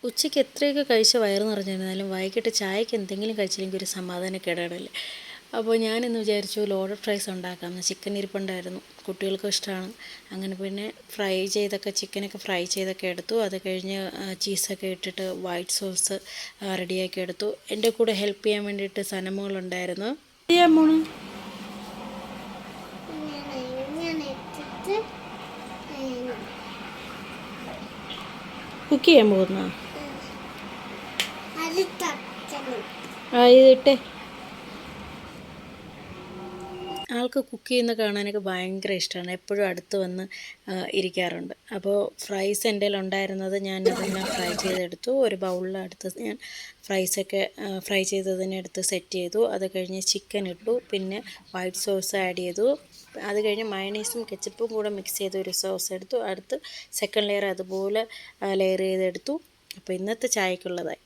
ഉച്ചയ്ക്ക് എത്രയൊക്കെ കഴിച്ച് വയറ് നിറഞ്ഞിരുന്നാലും വൈകിട്ട് ചായക്ക് എന്തെങ്കിലും കഴിച്ചില്ലെങ്കിൽ ഒരു സമാധാനക്കേടാണല്ലേ. അപ്പോൾ ഞാനിന്ന് വിചാരിച്ചു ലോഡഡ് ഫ്രൈസ് ഉണ്ടാക്കാമെന്ന്. ചിക്കൻ ഇരിപ്പുണ്ടായിരുന്നു, കുട്ടികൾക്കും ഇഷ്ടമാണ്. അങ്ങനെ പിന്നെ ചിക്കനൊക്കെ ഫ്രൈ ചെയ്തൊക്കെ എടുത്തു. അത് കഴിഞ്ഞ് ചീസൊക്കെ ഇട്ടിട്ട് വൈറ്റ് സോസ് റെഡിയാക്കി എടുത്തു. എൻ്റെ കൂടെ ഹെൽപ്പ് ചെയ്യാൻ വേണ്ടിയിട്ട് സനമോളുണ്ടായിരുന്നു. ചെയ്യാൻ പോണു കുക്ക് ചെയ്യാൻ പോകുന്ന ഇതിട്ടെ. ആൾക്ക് കുക്ക് ചെയ്യുന്ന കാണാനൊക്കെ ഭയങ്കര ഇഷ്ടമാണ്. എപ്പോഴും അടുത്ത് വന്ന് ഇരിക്കാറുണ്ട്. അപ്പോൾ ഫ്രൈസ് എൻ്റെ ഉണ്ടായിരുന്നത് ഞാനതെല്ലാം ഫ്രൈ ചെയ്തെടുത്തു. ഒരു ബൗളിലെടുത്ത് ഞാൻ ഫ്രൈസൊക്കെ ഫ്രൈ ചെയ്തതിനെടുത്ത് സെറ്റ് ചെയ്തു. അത് കഴിഞ്ഞ് ചിക്കൻ ഇട്ടു, പിന്നെ വൈറ്റ് സോസ് ആഡ് ചെയ്തു. അത് കഴിഞ്ഞ് മയണൈസും കെച്ചപ്പും കൂടെ മിക്സ് ചെയ്ത ഒരു സോസ് എടുത്തു. അടുത്ത് സെക്കൻഡ് ലെയർ അതുപോലെ ലെയർ ചെയ്തെടുത്തു. അപ്പോൾ ഇന്നത്തെ ചായക്കുള്ളതായി.